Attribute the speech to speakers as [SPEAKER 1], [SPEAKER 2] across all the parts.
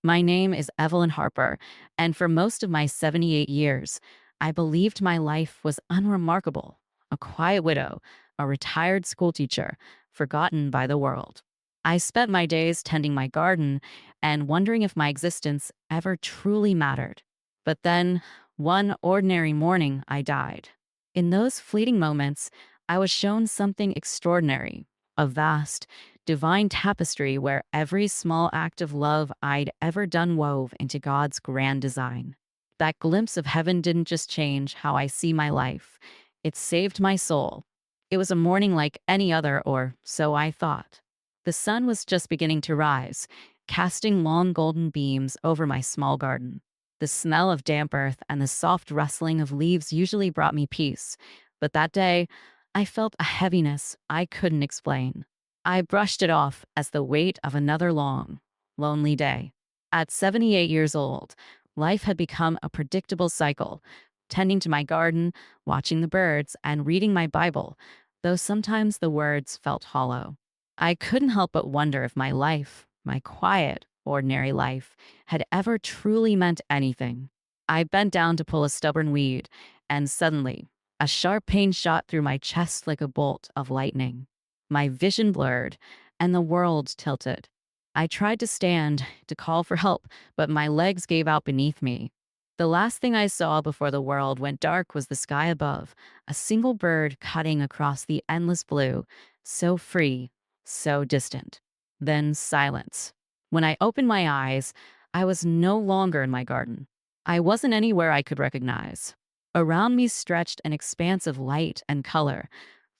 [SPEAKER 1] My name is Evelyn Harper, and for most of my 78 years, I believed my life was unremarkable. A quiet widow, a retired schoolteacher, forgotten by the world. I spent my days tending my garden and wondering if my existence ever truly mattered. But then, one ordinary morning, I died. In those fleeting moments, I was shown something extraordinary, a vast, divine tapestry where every small act of love I'd ever done wove into God's grand design. That glimpse of heaven didn't just change how I see my life, it saved my soul. It was a morning like any other, or so I thought. The sun was just beginning to rise, casting long golden beams over my small garden. The smell of damp earth and the soft rustling of leaves usually brought me peace, but that day I felt a heaviness I couldn't explain. I brushed it off as the weight of another long, lonely day. At 78 years old, life had become a predictable cycle, tending to my garden, watching the birds, and reading my Bible, though sometimes the words felt hollow. I couldn't help but wonder if my life, my quiet, ordinary life, had ever truly meant anything. I bent down to pull a stubborn weed, and suddenly, a sharp pain shot through my chest like a bolt of lightning. My vision blurred, and the world tilted. I tried to stand, to call for help, but my legs gave out beneath me. The last thing I saw before the world went dark was the sky above, a single bird cutting across the endless blue, so free, so distant. Then silence. When I opened my eyes, I was no longer in my garden. I wasn't anywhere I could recognize. Around me stretched an expanse of light and color,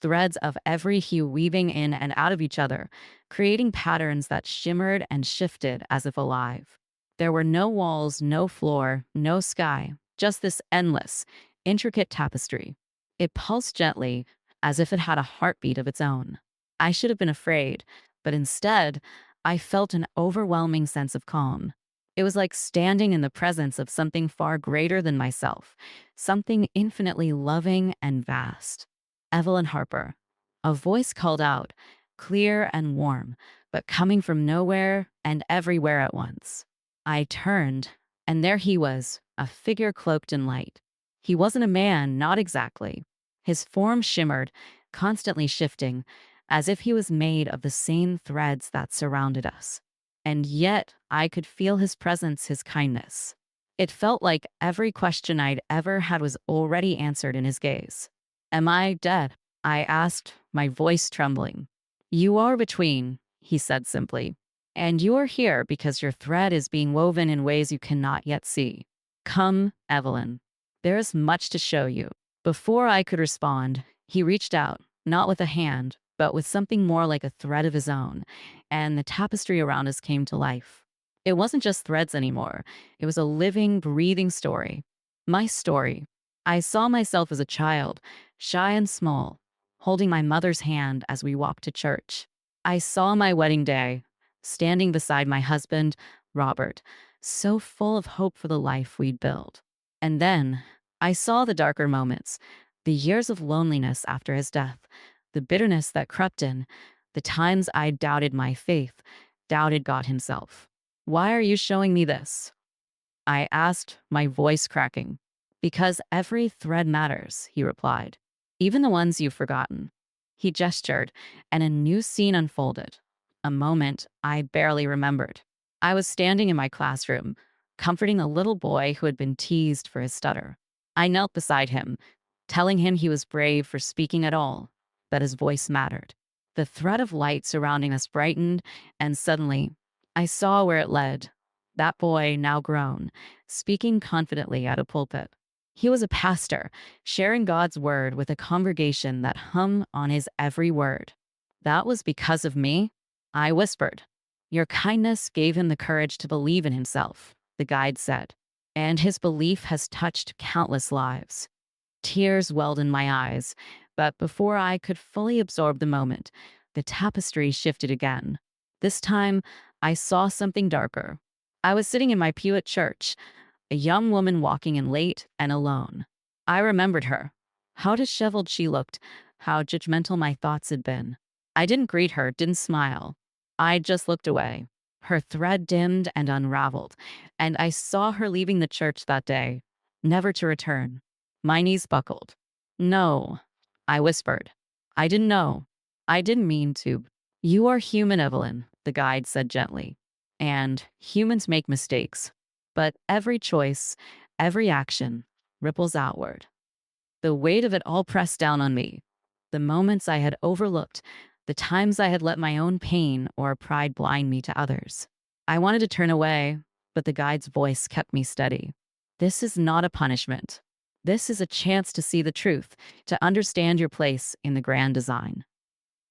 [SPEAKER 1] threads of every hue weaving in and out of each other, creating patterns that shimmered and shifted as if alive. There were no walls, no floor, no sky, just this endless, intricate tapestry. It pulsed gently, as if it had a heartbeat of its own. I should have been afraid, but instead, I felt an overwhelming sense of calm. It was like standing in the presence of something far greater than myself, something infinitely loving and vast. Evelyn Harper. A voice called out, clear and warm, but coming from nowhere and everywhere at once. I turned, and there he was, a figure cloaked in light. He wasn't a man, not exactly. His form shimmered, constantly shifting, as if he was made of the same threads that surrounded us. And yet, I could feel his presence, his kindness. It felt like every question I'd ever had was already answered in his gaze. Am I dead? I asked, my voice trembling. You are between, he said simply. And you are here because your thread is being woven in ways you cannot yet see. Come, Evelyn. There is much to show you. Before I could respond, he reached out, not with a hand, but with something more like a thread of his own, and the tapestry around us came to life. It wasn't just threads anymore. It was a living, breathing story. My story. I saw myself as a child, shy and small, holding my mother's hand as we walked to church. I saw my wedding day, standing beside my husband, Robert, so full of hope for the life we'd build. And then I saw the darker moments, the years of loneliness after his death, the bitterness that crept in, the times I doubted my faith, doubted God himself. Why are you showing me this? I asked, my voice cracking. Because every thread matters, he replied. Even the ones you've forgotten. He gestured, and a new scene unfolded. A moment I barely remembered. I was standing in my classroom, comforting a little boy who had been teased for his stutter. I knelt beside him, telling him he was brave for speaking at all, that his voice mattered. The thread of light surrounding us brightened, and suddenly, I saw where it led. That boy, now grown, speaking confidently at a pulpit. He was a pastor, sharing God's word with a congregation that hung on his every word. That was because of me? I whispered. Your kindness gave him the courage to believe in himself, the guide said, and his belief has touched countless lives. Tears welled in my eyes, but before I could fully absorb the moment, the tapestry shifted again. This time, I saw something darker. I was sitting in my pew at church, a young woman walking in late and alone. I remembered her. How disheveled she looked, how judgmental my thoughts had been. I didn't greet her, didn't smile. I just looked away. Her thread dimmed and unraveled, and I saw her leaving the church that day, never to return. My knees buckled. No, I whispered. I didn't know. I didn't mean to. You are human, Evelyn, the guide said gently. And humans make mistakes. But every choice, every action ripples outward. The weight of it all pressed down on me. The moments I had overlooked, the times I had let my own pain or pride blind me to others. I wanted to turn away, but the guide's voice kept me steady. This is not a punishment. This is a chance to see the truth, to understand your place in the grand design.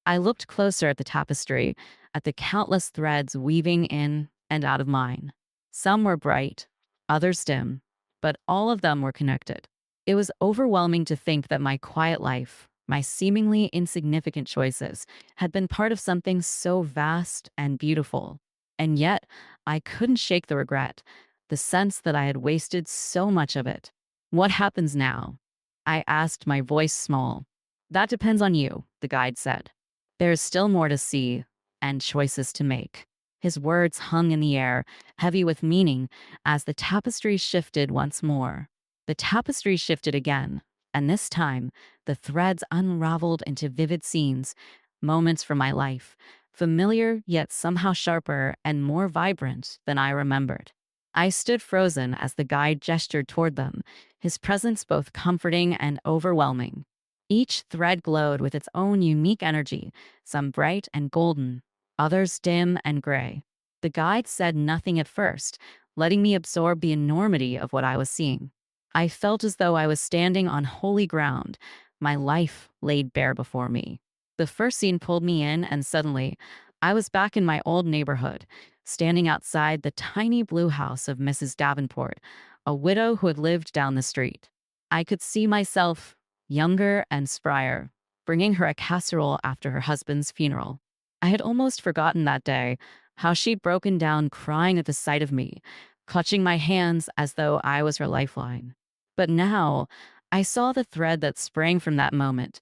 [SPEAKER 1] I looked closer at the tapestry, at the countless threads weaving in and out of mine. Some were bright, others dim, but all of them were connected. It was overwhelming to think that my quiet life, my seemingly insignificant choices, had been part of something so vast and beautiful. And yet, I couldn't shake the regret, the sense that I had wasted so much of it. What happens now? I asked, my voice small. That depends on you, the guide said. There is still more to see and choices to make. His words hung in the air, heavy with meaning, as the tapestry shifted once more. The tapestry shifted again, and this time the threads unraveled into vivid scenes, moments from my life, familiar yet somehow sharper and more vibrant than I remembered. I stood frozen as the guide gestured toward them, his presence both comforting and overwhelming. Each thread glowed with its own unique energy, some bright and golden, others dim and gray. The guide said nothing at first, letting me absorb the enormity of what I was seeing. I felt as though I was standing on holy ground, my life laid bare before me. The first scene pulled me in, and suddenly, I was back in my old neighborhood, standing outside the tiny blue house of Mrs. Davenport, a widow who had lived down the street. I could see myself, younger and sprier, bringing her a casserole after her husband's funeral. I had almost forgotten that day how she'd broken down crying at the sight of me, clutching my hands as though I was her lifeline. But now, I saw the thread that sprang from that moment,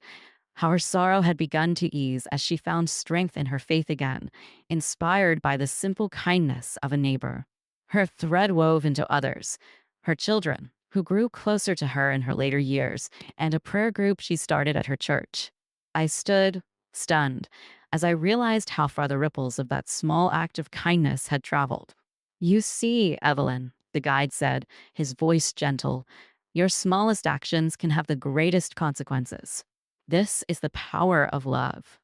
[SPEAKER 1] how her sorrow had begun to ease as she found strength in her faith again, inspired by the simple kindness of a neighbor. Her thread wove into others, her children, who grew closer to her in her later years, and a prayer group she started at her church. I stood, stunned, as I realized how far the ripples of that small act of kindness had traveled. You see, Evelyn, the guide said, his voice gentle, your smallest actions can have the greatest consequences. This is the power of love.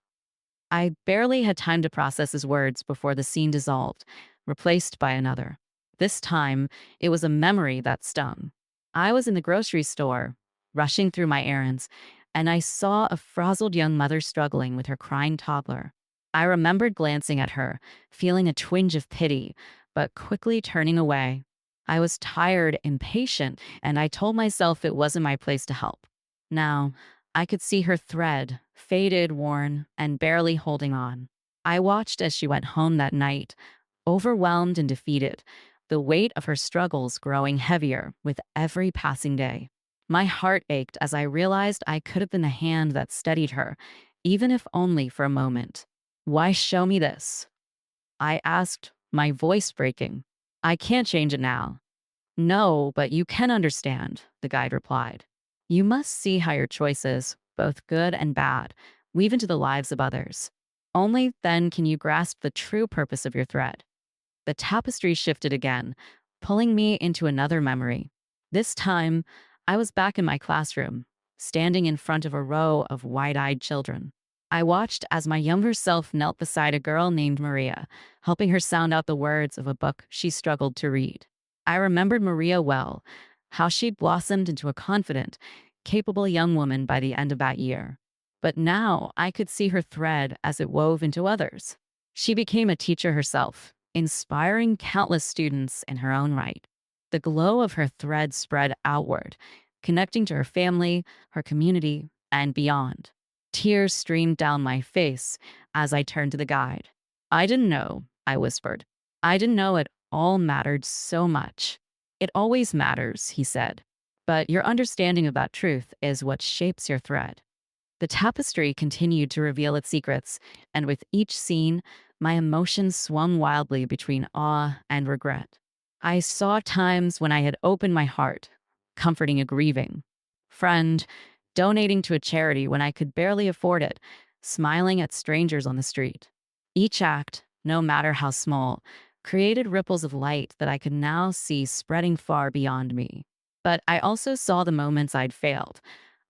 [SPEAKER 1] I barely had time to process his words before the scene dissolved, replaced by another. This time, it was a memory that stung. I was in the grocery store, rushing through my errands, and I saw a frazzled young mother struggling with her crying toddler. I remembered glancing at her, feeling a twinge of pity, but quickly turning away. I was tired, impatient, and I told myself it wasn't my place to help. Now, I could see her thread, faded, worn, and barely holding on. I watched as she went home that night, overwhelmed and defeated, the weight of her struggles growing heavier with every passing day. My heart ached as I realized I could have been the hand that steadied her, even if only for a moment. Why show me this? I asked, my voice breaking. I can't change it now. No, but you can understand, the guide replied. You must see how your choices, both good and bad, weave into the lives of others. Only then can you grasp the true purpose of your thread. The tapestry shifted again, pulling me into another memory. This time, I was back in my classroom, standing in front of a row of wide-eyed children. I watched as my younger self knelt beside a girl named Maria, helping her sound out the words of a book she struggled to read. I remembered Maria well, how she'd blossomed into a confident, capable young woman by the end of that year. But now I could see her thread as it wove into others. She became a teacher herself, inspiring countless students in her own right. The glow of her thread spread outward, connecting to her family, her community, and beyond. Tears streamed down my face as I turned to the guide. I didn't know, I whispered. I didn't know it all mattered so much. It always matters, he said. But your understanding of that truth is what shapes your thread. The tapestry continued to reveal its secrets, and with each scene, My emotions swung wildly between awe and regret. I saw times when I had opened my heart, comforting a grieving friend, donating to a charity when I could barely afford it, smiling at strangers on the street. Each act, no matter how small, created ripples of light that I could now see spreading far beyond me. But I also saw the moments I'd failed,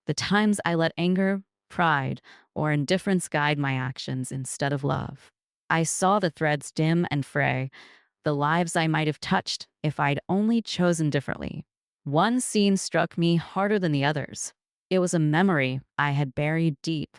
[SPEAKER 1] the times I let anger, pride, or indifference guide my actions instead of love. I saw the threads dim and fray, the lives I might have touched if I'd only chosen differently. One scene struck me harder than the others. It was a memory I had buried deep,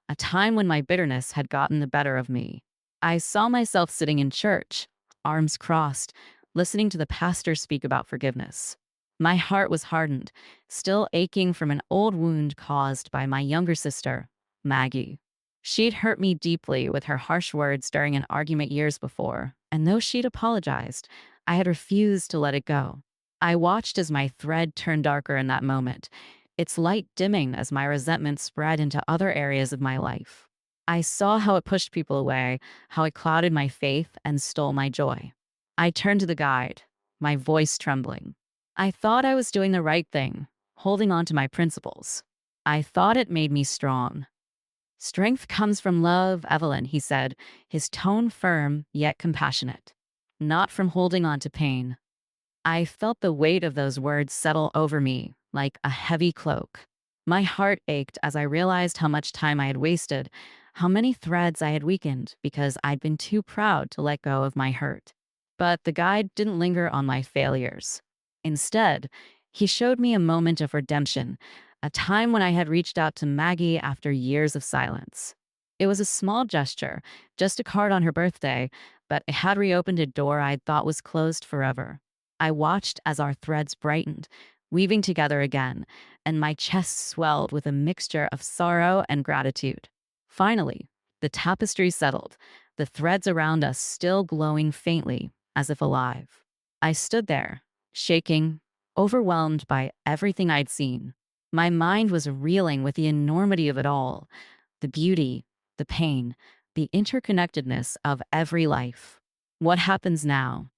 [SPEAKER 1] a time when my bitterness had gotten the better of me. I saw myself sitting in church, arms crossed, listening to the pastor speak about forgiveness. My heart was hardened, still aching from an old wound caused by my younger sister, Maggie. She'd hurt me deeply with her harsh words during an argument years before, and though she'd apologized, I had refused to let it go. I watched as my thread turned darker in that moment, its light dimming as my resentment spread into other areas of my life. I saw how it pushed people away, how it clouded my faith and stole my joy. I turned to the guide, my voice trembling. I thought I was doing the right thing, holding on to my principles. I thought it made me strong. Strength comes from love, Evelyn, he said, his tone firm yet compassionate. Not from holding on to pain. I felt the weight of those words settle over me like a heavy cloak. My heart ached as I realized how much time I had wasted, how many threads I had weakened because I'd been too proud to let go of my hurt. But the guide didn't linger on my failures. Instead, he showed me a moment of redemption, a time when I had reached out to Maggie after years of silence. It was a small gesture, just a card on her birthday, but it had reopened a door I'd thought was closed forever. I watched as our threads brightened, weaving together again, and my chest swelled with a mixture of sorrow and gratitude. Finally, the tapestry settled, the threads around us still glowing faintly, as if alive. I stood there, shaking, overwhelmed by everything I'd seen. My mind was reeling with the enormity of it all, the beauty, the pain, the interconnectedness of every life. What happens now?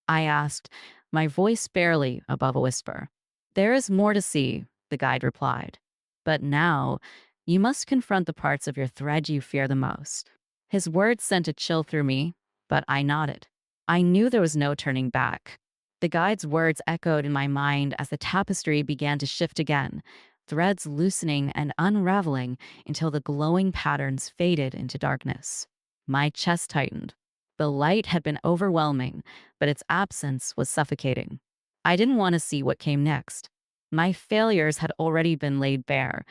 [SPEAKER 1] I asked, my voice barely above a whisper. There is more to see, the guide replied. But now, you must confront the parts of your thread you fear the most. His words sent a chill through me, but I nodded. I knew there was no turning back. The guide's words echoed in my mind as the tapestry began to shift again, threads loosening and unraveling until the glowing patterns faded into darkness. My chest tightened. The light had been overwhelming, but its absence was suffocating. I didn't want to see what came next. My failures had already been laid bare,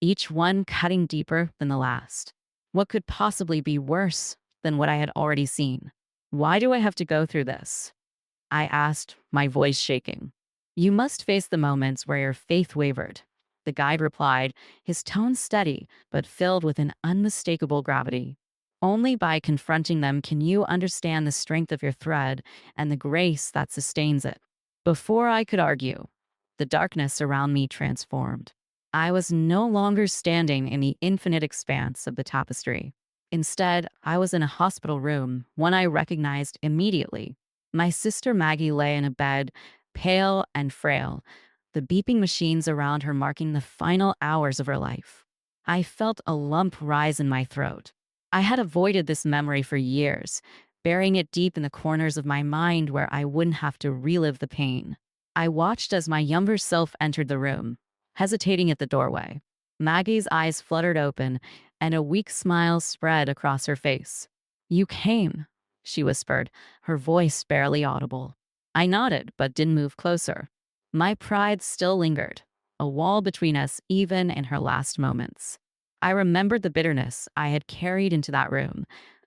[SPEAKER 1] each one cutting deeper than the last. What could possibly be worse than what I had already seen? Why do I have to go through this? I asked, my voice shaking. You must face the moments where your faith wavered. The guide replied, his tone steady, but filled with an unmistakable gravity. Only by confronting them can you understand the strength of your thread and the grace that sustains it. Before I could argue, the darkness around me transformed. I was no longer standing in the infinite expanse of the tapestry. Instead, I was in a hospital room, one I recognized immediately. My sister Maggie lay in a bed, pale and frail, the beeping machines around her marking the final hours of her life. I felt a lump rise in my throat. I had avoided this memory for years, burying it deep in the corners of my mind where I wouldn't have to relive the pain. I watched as my younger self entered the room, hesitating at the doorway. Maggie's eyes fluttered open, and a weak smile spread across her face. You came, she whispered, her voice barely audible. I nodded, but didn't move closer. My pride still lingered, a wall between us even in her last moments. I remembered the bitterness I had carried into that room,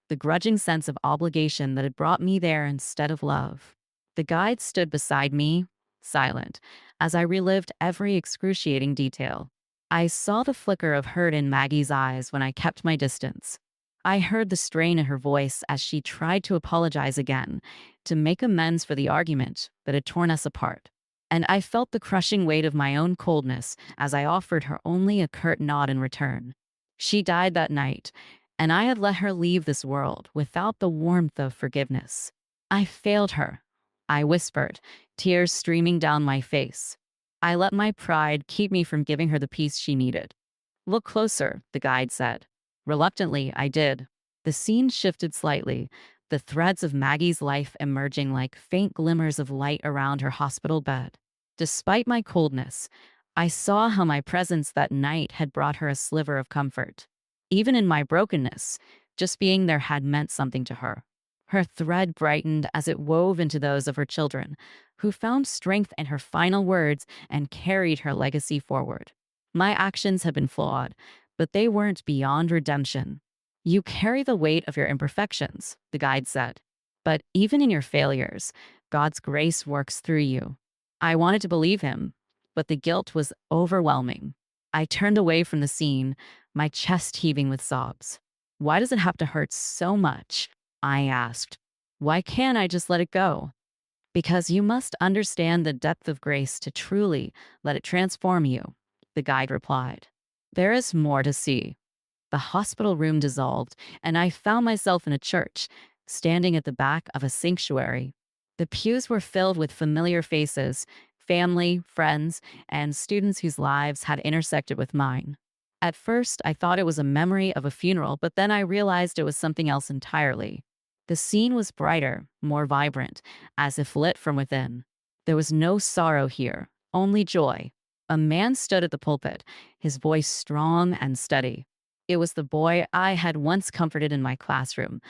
[SPEAKER 1] the grudging sense of obligation that had brought me there instead of love. The guide stood beside me, silent, as I relived every excruciating detail. I saw the flicker of hurt in Maggie's eyes when I kept my distance. I heard the strain in her voice as she tried to apologize again, to make amends for the argument that had torn us apart. And I felt the crushing weight of my own coldness as I offered her only a curt nod in return. She died that night, and I had let her leave this world without the warmth of forgiveness. I failed her, I whispered, tears streaming down my face. I let my pride keep me from giving her the peace she needed. Look closer, the guide said. Reluctantly, I did. The scene shifted slightly, the threads of Maggie's life emerging like faint glimmers of light around her hospital bed. Despite my coldness, I saw how my presence that night had brought her a sliver of comfort. Even in my brokenness, just being there had meant something to her. Her thread brightened as it wove into those of her children, who found strength in her final words and carried her legacy forward. My actions had been flawed, but they weren't beyond redemption. You carry the weight of your imperfections, the guide said. But even in your failures, God's grace works through you. I wanted to believe him, but the guilt was overwhelming. I turned away from the scene, my chest heaving with sobs. Why does it have to hurt so much? I asked. Why can't I just let it go? Because you must understand the depth of grace to truly let it transform you, the guide replied. There is more to see. The hospital room dissolved, and I found myself in a church, standing at the back of a sanctuary. The pews were filled with familiar faces, family, friends, and students whose lives had intersected with mine. At first, I thought it was a memory of a funeral, but then I realized it was something else entirely. The scene was brighter, more vibrant, as if lit from within. There was no sorrow here, only joy. A man stood at the pulpit, his voice strong and steady. It was the boy I had once comforted in my classroom,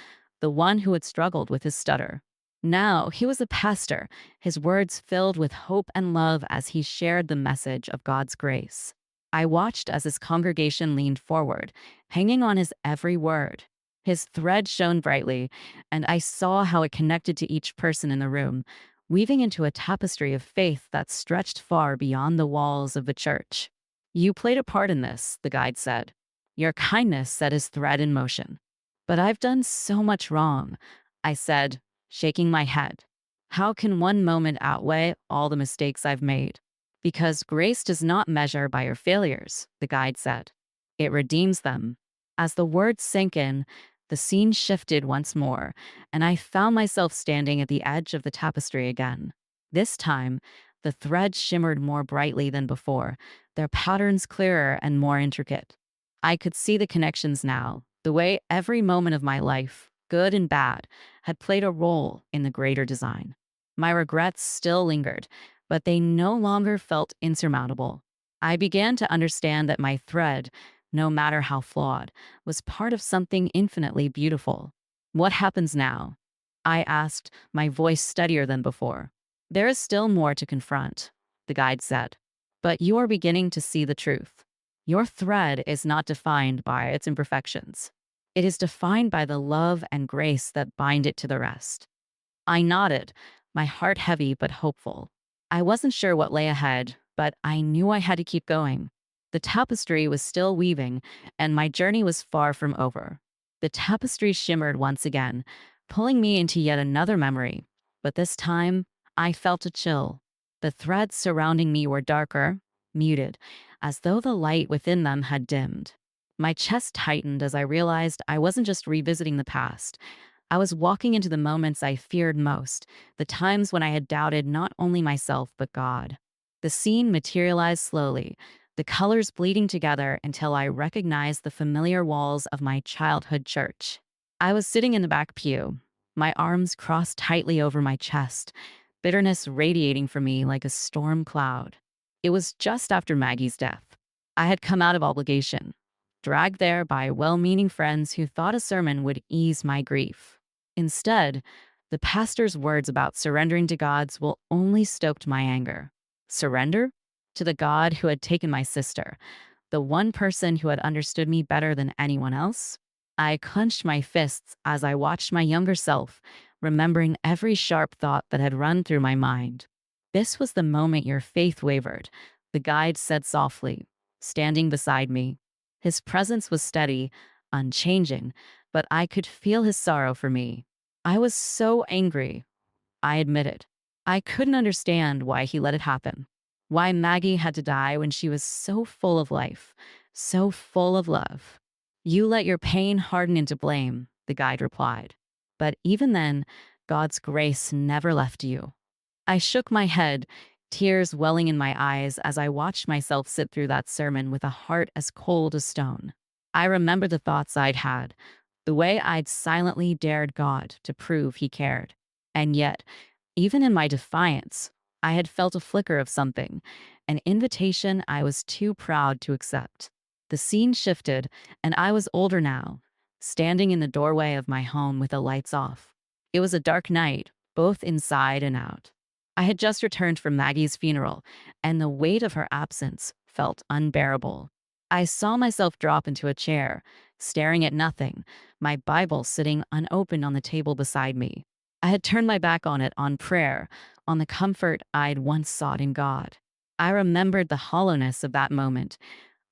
[SPEAKER 1] the one who had struggled with his stutter. Now he was a pastor, his words filled with hope and love as he shared the message of God's grace. I watched as his congregation leaned forward, hanging on his every word. His thread shone brightly, and I saw how it connected to each person in the room, weaving into a tapestry of faith that stretched far beyond the walls of the church. You played a part in this, the guide said. Your kindness set his thread in motion. But I've done so much wrong, I said, shaking my head. How can one moment outweigh all the mistakes I've made? Because grace does not measure by your failures, the guide said. It redeems them. As the words sank in, the scene shifted once more, and I found myself standing at the edge of the tapestry again. This time, the threads shimmered more brightly than before, their patterns clearer and more intricate. I could see the connections now, the way every moment of my life, good and bad, had played a role in the greater design. My regrets still lingered, but they no longer felt insurmountable. I began to understand that my thread, no matter how flawed, was part of something infinitely beautiful. What happens now? I asked, my voice steadier than before. There is still more to confront, the guide said. But you are beginning to see the truth. Your thread is not defined by its imperfections. It is defined by the love and grace that bind it to the rest. I nodded, my heart heavy but hopeful. I wasn't sure what lay ahead, but I knew I had to keep going. The tapestry was still weaving, and my journey was far from over. The tapestry shimmered once again, pulling me into yet another memory. But this time, I felt a chill. The threads surrounding me were darker, muted, as though the light within them had dimmed. My chest tightened as I realized I wasn't just revisiting the past. I was walking into the moments I feared most, the times when I had doubted not only myself but God. The scene materialized slowly, the colors bleeding together until I recognized the familiar walls of my childhood church. I was sitting in the back pew, my arms crossed tightly over my chest, bitterness radiating from me like a storm cloud. It was just after Maggie's death. I had come out of obligation, dragged there by well-meaning friends who thought a sermon would ease my grief. Instead, the pastor's words about surrendering to God's will only stoked my anger. Surrender? To the God who had taken my sister, the one person who had understood me better than anyone else? I clenched my fists as I watched my younger self, remembering every sharp thought that had run through my mind. This was the moment your faith wavered, the guide said softly, standing beside me. His presence was steady, unchanging, but I could feel his sorrow for me. I was so angry, I admitted. I couldn't understand why he let it happen. Why Maggie had to die when she was so full of life, so full of love. You let your pain harden into blame, the guide replied. But even then, God's grace never left you. I shook my head, tears welling in my eyes as I watched myself sit through that sermon with a heart as cold as stone. I remember the thoughts I'd had, the way I'd silently dared God to prove he cared. And yet, even in my defiance, I had felt a flicker of something, an invitation I was too proud to accept. The scene shifted, and I was older now, standing in the doorway of my home with the lights off. It was a dark night, both inside and out. I had just returned from Maggie's funeral, and the weight of her absence felt unbearable. I saw myself drop into a chair, staring at nothing, my Bible sitting unopened on the table beside me. I had turned my back on it, on prayer, on the comfort I'd once sought in God. I remembered the hollowness of that moment,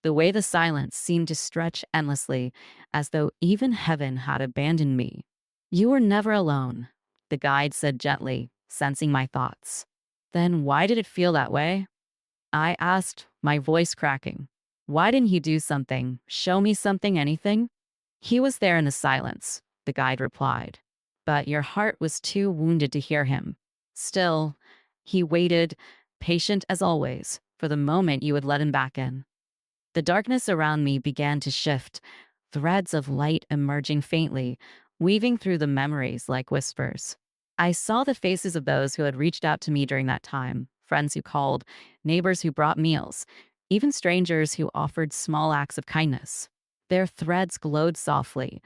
[SPEAKER 1] the way the silence seemed to stretch endlessly, as though even heaven had abandoned me. You were never alone, the guide said gently, sensing my thoughts. Then why did it feel that way? I asked, my voice cracking. Why didn't he do something, show me something, anything? He was there in the silence, the guide replied. But your heart was too wounded to hear him. Still, he waited, patient as always, for the moment you would let him back in. The darkness around me began to shift, threads of light emerging faintly, weaving through the memories like whispers. I saw the faces of those who had reached out to me during that time, friends who called, neighbors who brought meals, even strangers who offered small acts of kindness. Their threads glowed softly,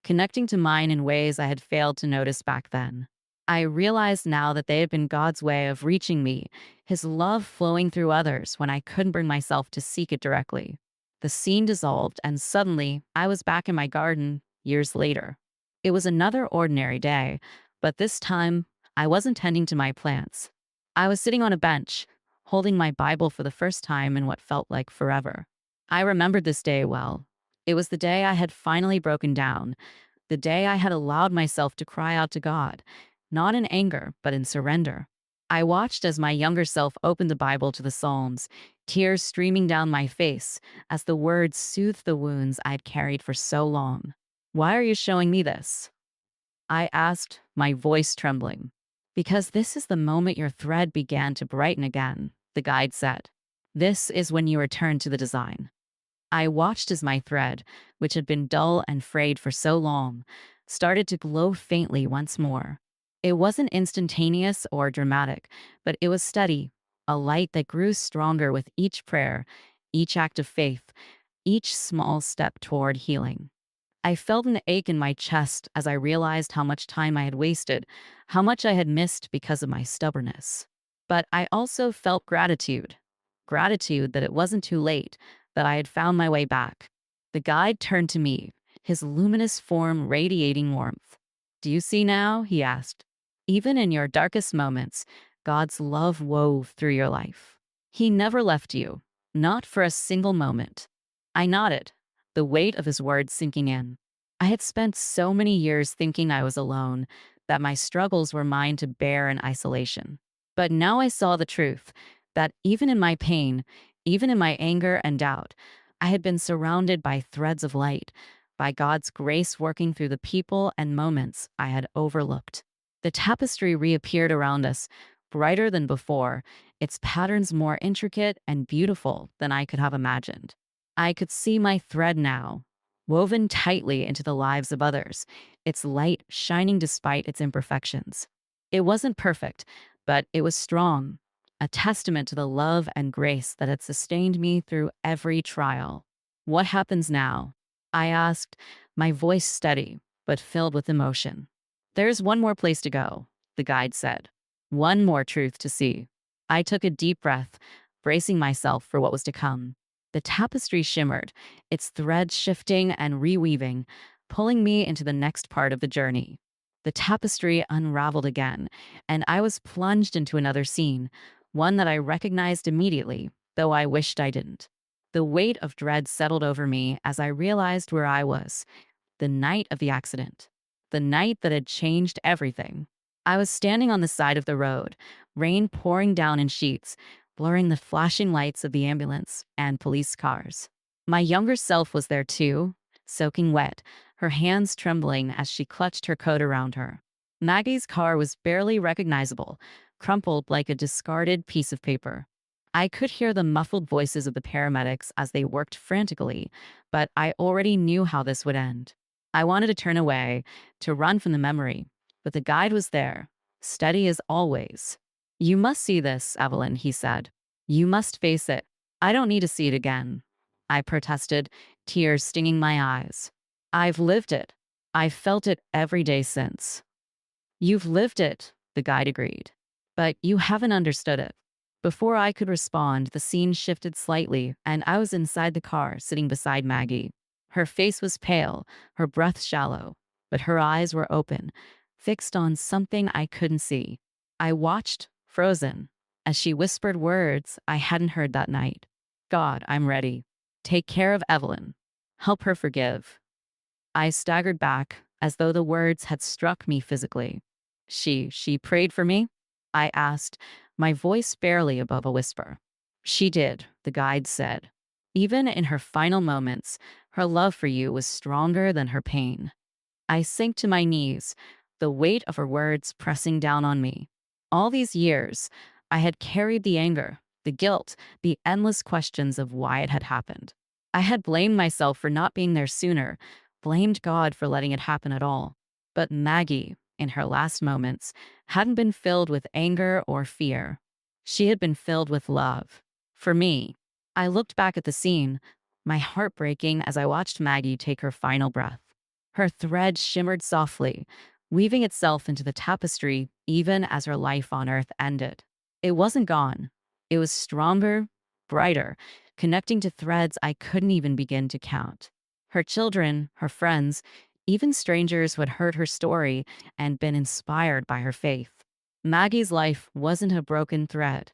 [SPEAKER 1] connecting to mine in ways I had failed to notice back then. I realized now that they had been God's way of reaching me, his love flowing through others when I couldn't bring myself to seek it directly. The scene dissolved, and suddenly I was back in my garden years later. It was another ordinary day, but this time I wasn't tending to my plants. I was sitting on a bench, holding my Bible for the first time in what felt like forever. I remembered this day well. It was the day I had finally broken down, the day I had allowed myself to cry out to God, not in anger, but in surrender. I watched as my younger self opened the Bible to the Psalms, tears streaming down my face as the words soothed the wounds I'd carried for so long. Why are you showing me this? I asked, my voice trembling. Because this is the moment your thread began to brighten again, the guide said. This is when you return to the design. I watched as my thread, which had been dull and frayed for so long, started to glow faintly once more. It wasn't instantaneous or dramatic, but it was steady, a light that grew stronger with each prayer, each act of faith, each small step toward healing. I felt an ache in my chest as I realized how much time I had wasted, how much I had missed because of my stubbornness. But I also felt gratitude. Gratitude that it wasn't too late, that I had found my way back. The guide turned to me, his luminous form radiating warmth. Do you see now? He asked. Even in your darkest moments, God's love wove through your life. He never left you, not for a single moment. I nodded, the weight of his words sinking in. I had spent so many years thinking I was alone, that my struggles were mine to bear in isolation. But now I saw the truth, that even in my pain, even in my anger and doubt, I had been surrounded by threads of light, by God's grace working through the people and moments I had overlooked. The tapestry reappeared around us, brighter than before, its patterns more intricate and beautiful than I could have imagined. I could see my thread now, woven tightly into the lives of others, its light shining despite its imperfections. It wasn't perfect, but it was strong, a testament to the love and grace that had sustained me through every trial. What happens now? I asked, my voice steady, but filled with emotion. There's one more place to go, the guide said. One more truth to see. I took a deep breath, bracing myself for what was to come. The tapestry shimmered, its threads shifting and reweaving, pulling me into the next part of the journey. The tapestry unraveled again, and I was plunged into another scene, one that I recognized immediately, though I wished I didn't. The weight of dread settled over me as I realized where I was, the night of the accident, the night that had changed everything. I was standing on the side of the road, rain pouring down in sheets, blurring the flashing lights of the ambulance and police cars. My younger self was there too, soaking wet, her hands trembling as she clutched her coat around her. Maggie's car was barely recognizable, crumpled like a discarded piece of paper. I could hear the muffled voices of the paramedics as they worked frantically, but I already knew how this would end. I wanted to turn away, to run from the memory, but the guide was there, steady as always. "You must see this, Evelyn," he said. "You must face it. I don't need to see it again." I protested, tears stinging my eyes. "I've lived it. I've felt it every day since." "You've lived it," the guide agreed, "but you haven't understood it." Before I could respond, the scene shifted slightly, and I was inside the car, sitting beside Maggie. Her face was pale, her breath shallow, but her eyes were open, fixed on something I couldn't see. I watched, frozen, as she whispered words I hadn't heard that night. "God, I'm ready. Take care of Evelyn. Help her forgive." I staggered back, as though the words had struck me physically. She prayed for me?" I asked, my voice barely above a whisper. "She did," the guide said. "Even in her final moments, her love for you was stronger than her pain." I sank to my knees, the weight of her words pressing down on me. All these years, I had carried the anger, the guilt, the endless questions of why it had happened. I had blamed myself for not being there sooner, blamed God for letting it happen at all. But Maggie, in her last moments, hadn't been filled with anger or fear. She had been filled with love. For me, I looked back at the scene, my heart breaking as I watched Maggie take her final breath. Her thread shimmered softly, weaving itself into the tapestry even as her life on earth ended. It wasn't gone. It was stronger, brighter, connecting to threads I couldn't even begin to count. Her children, her friends, even strangers who had heard her story and been inspired by her faith. Maggie's life wasn't a broken thread.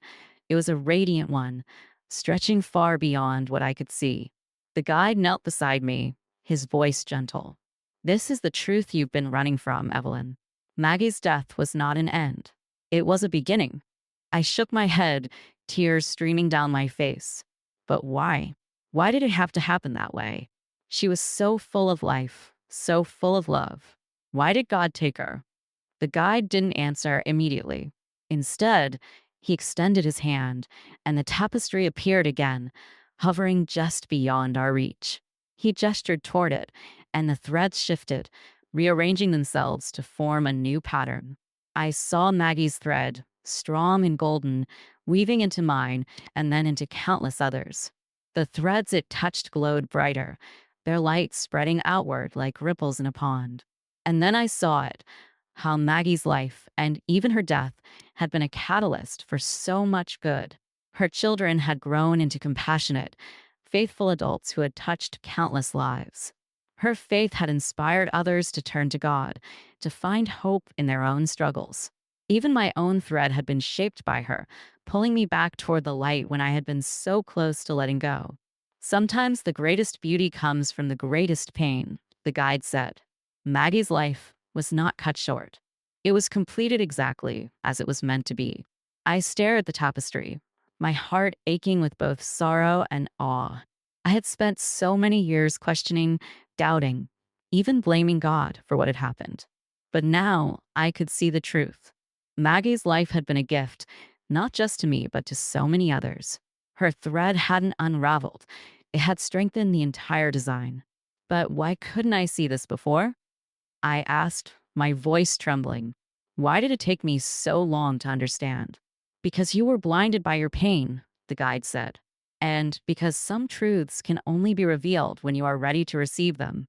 [SPEAKER 1] It was a radiant one, stretching far beyond what I could see. The guide knelt beside me, his voice gentle. "This is the truth you've been running from, Evelyn. Maggie's death was not an end. It was a beginning." I shook my head, tears streaming down my face. But why? Why did it have to happen that way? She was so full of life, so full of love. Why did God take her? The guide didn't answer immediately. Instead, he extended his hand, and the tapestry appeared again, hovering just beyond our reach. He gestured toward it, and the threads shifted, rearranging themselves to form a new pattern. I saw Maggie's thread, strong and golden, weaving into mine and then into countless others. The threads it touched glowed brighter, their light spreading outward like ripples in a pond. And then I saw it, how Maggie's life and even her death had been a catalyst for so much good. Her children had grown into compassionate, faithful adults who had touched countless lives. Her faith had inspired others to turn to God, to find hope in their own struggles. Even my own thread had been shaped by her, pulling me back toward the light when I had been so close to letting go. Sometimes the greatest beauty comes from the greatest pain, the guide said. Maggie's life was not cut short. It was completed exactly as it was meant to be. I stared at the tapestry, my heart aching with both sorrow and awe. I had spent so many years questioning, doubting, even blaming God for what had happened. But now I could see the truth. Maggie's life had been a gift, not just to me, but to so many others. Her thread hadn't unraveled. It had strengthened the entire design. But why couldn't I see this before? I asked, my voice trembling. Why did it take me so long to understand? "Because you were blinded by your pain," the guide said. "And because some truths can only be revealed when you are ready to receive them."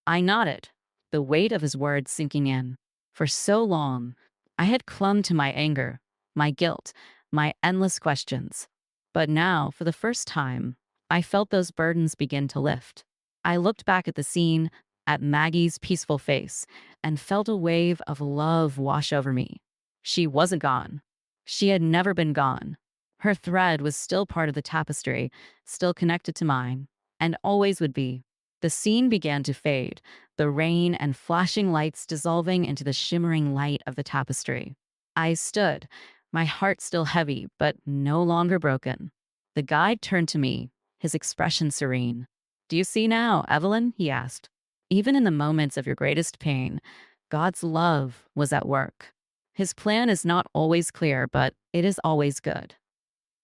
[SPEAKER 1] I nodded, the weight of his words sinking in. For so long, I had clung to my anger, my guilt, my endless questions. But now, for the first time, I felt those burdens begin to lift. I looked back at the scene, at Maggie's peaceful face, and felt a wave of love wash over me. She wasn't gone. She had never been gone. Her thread was still part of the tapestry, still connected to mine, and always would be. The scene began to fade, the rain and flashing lights dissolving into the shimmering light of the tapestry. I stood, my heart still heavy, but no longer broken. The guide turned to me, his expression serene. "Do you see now, Evelyn?" he asked. Even in the moments of your greatest pain, God's love was at work. His plan is not always clear, but it is always good.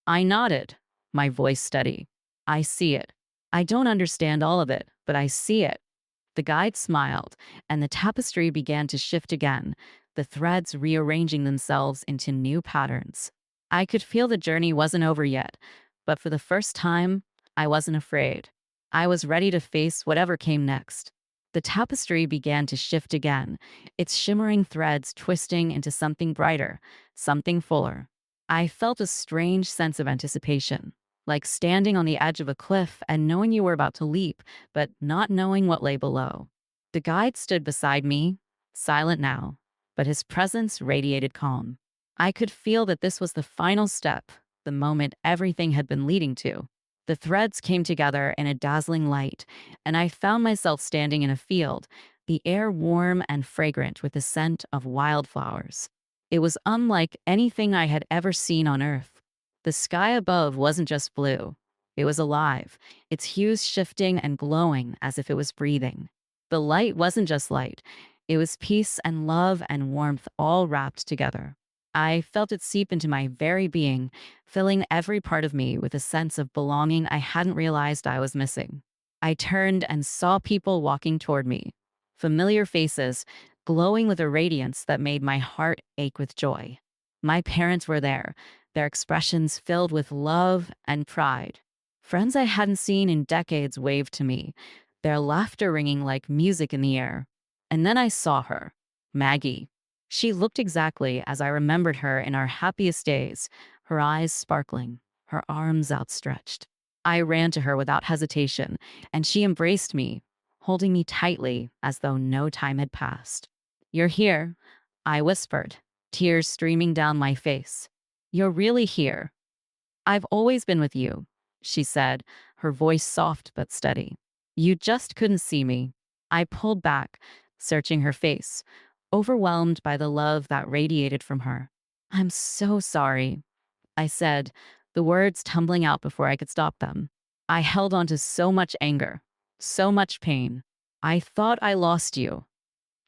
[SPEAKER 1] I nodded, my voice steady. I see it. I don't understand all of it, but I see it. The guide smiled, and the tapestry began to shift again, the threads rearranging themselves into new patterns. I could feel the journey wasn't over yet, but for the first time, I wasn't afraid. I was ready to face whatever came next. The tapestry began to shift again, its shimmering threads twisting into something brighter, something fuller. I felt a strange sense of anticipation, like standing on the edge of a cliff and knowing you were about to leap, but not knowing what lay below. The guide stood beside me, silent now, but his presence radiated calm. I could feel that this was the final step, the moment everything had been leading to. The threads came together in a dazzling light, and I found myself standing in a field, the air warm and fragrant with the scent of wildflowers. It was unlike anything I had ever seen on Earth. The sky above wasn't just blue. It was alive, its hues shifting and glowing as if it was breathing. The light wasn't just light. It was peace and love and warmth all wrapped together. I felt it seep into my very being, filling every part of me with a sense of belonging I hadn't realized I was missing. I turned and saw people walking toward me, familiar faces, glowing with a radiance that made my heart ache with joy. My parents were there, their expressions filled with love and pride. Friends I hadn't seen in decades waved to me, their laughter ringing like music in the air. And then I saw her, Maggie. She looked exactly as I remembered her in our happiest days, her eyes sparkling, her arms outstretched. I ran to her without hesitation, and she embraced me, holding me tightly as though no time had passed. "You're here," I whispered, tears streaming down my face. "You're really here." "I've always been with you," she said, her voice soft but steady. "You just couldn't see me." I pulled back, searching her face, overwhelmed by the love that radiated from her. "I'm so sorry," I said, the words tumbling out before I could stop them. I held on to so much anger, so much pain. "I thought I lost you."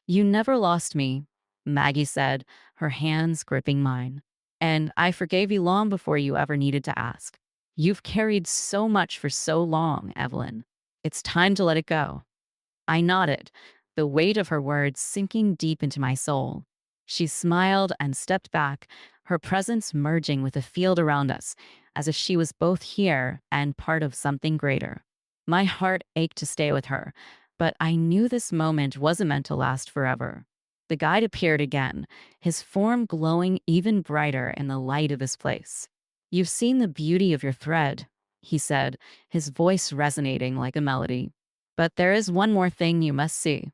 [SPEAKER 1] "You never lost me," Maggie said, her hands gripping mine. "And I forgave you long before you ever needed to ask. You've carried so much for so long, Evelyn. It's time to let it go." I nodded, the weight of her words sinking deep into my soul. She smiled and stepped back, her presence merging with the field around us, as if she was both here and part of something greater. My heart ached to stay with her, but I knew this moment wasn't meant to last forever. The guide appeared again, his form glowing even brighter in the light of his place. "You've seen the beauty of your thread," he said, his voice resonating like a melody. "But there is one more thing you must see."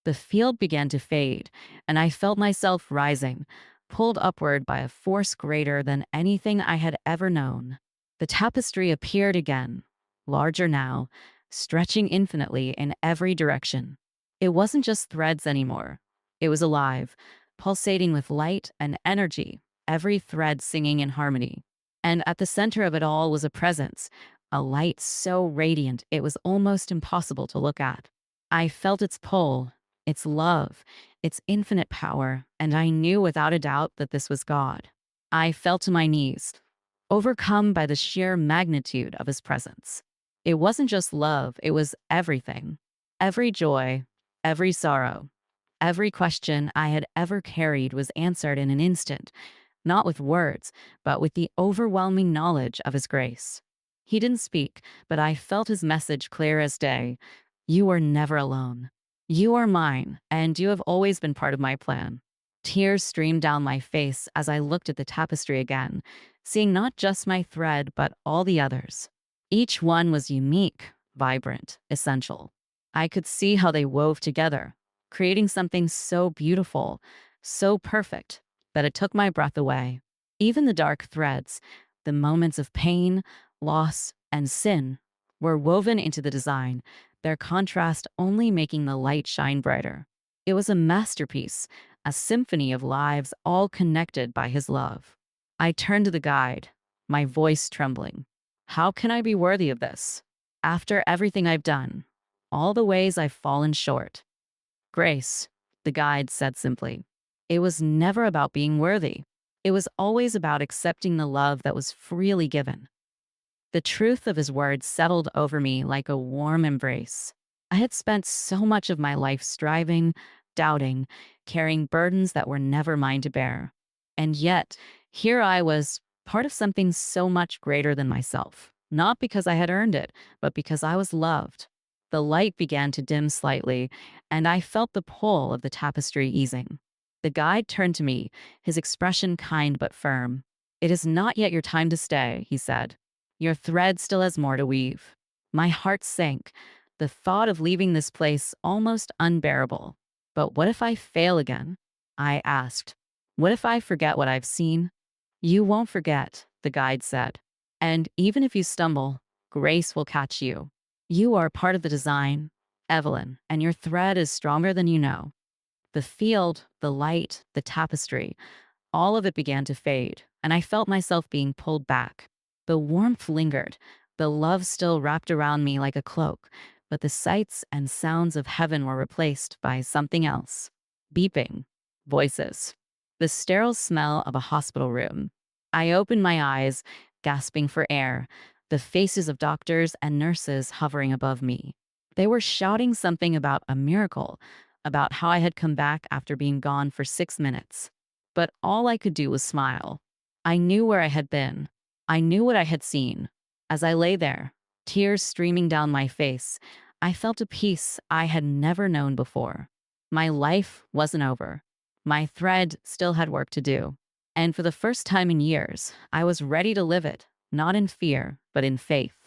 [SPEAKER 1] The field began to fade, and I felt myself rising, pulled upward by a force greater than anything I had ever known. The tapestry appeared again, larger now, stretching infinitely in every direction. It wasn't just threads anymore. It was alive, pulsating with light and energy, every thread singing in harmony. And at the center of it all was a presence, a light so radiant it was almost impossible to look at. I felt its pull, its love, its infinite power, and I knew without a doubt that this was God. I fell to my knees, overcome by the sheer magnitude of his presence. It wasn't just love, it was everything. Every joy, every sorrow, every question I had ever carried was answered in an instant, not with words, but with the overwhelming knowledge of his grace. He didn't speak, but I felt his message clear as day. "You are never alone. You are mine, and you have always been part of my plan." Tears streamed down my face as I looked at the tapestry again, seeing not just my thread, but all the others. Each one was unique, vibrant, essential. I could see how they wove together, creating something so beautiful, so perfect, that it took my breath away. Even the dark threads, the moments of pain, loss, and sin, were woven into the design, their contrast only making the light shine brighter. It was a masterpiece, a symphony of lives all connected by his love. I turned to the guide, my voice trembling. "How can I be worthy of this? After everything I've done, all the ways I've fallen short. Grace, the guide said simply. It was never about being worthy. It was always about accepting the love that was freely given. The truth of his words settled over me like a warm embrace. I had spent so much of my life striving, doubting, carrying burdens that were never mine to bear. And yet, here I was, part of something so much greater than myself. Not because I had earned it, but because I was loved. The light began to dim slightly, and I felt the pull of the tapestry easing. The guide turned to me, his expression kind but firm. "It is not yet your time to stay," he said. "Your thread still has more to weave." My heart sank, the thought of leaving this place almost unbearable. But what if I fail again? I asked. What if I forget what I've seen? You won't forget, the guide said. And even if you stumble, grace will catch you. You are part of the design, Evelyn, and your thread is stronger than you know. The field, the light, the tapestry, all of it began to fade, and I felt myself being pulled back. The warmth lingered, the love still wrapped around me like a cloak, but the sights and sounds of heaven were replaced by something else. Beeping, voices, the sterile smell of a hospital room. I opened my eyes, gasping for air, the faces of doctors and nurses hovering above me. They were shouting something about a miracle, about how I had come back after being gone for 6 minutes. But all I could do was smile. I knew where I had been. I knew what I had seen. As I lay there, tears streaming down my face, I felt a peace I had never known before. My life wasn't over. My thread still had work to do. And for the first time in years, I was ready to live it, not in fear, but in faith.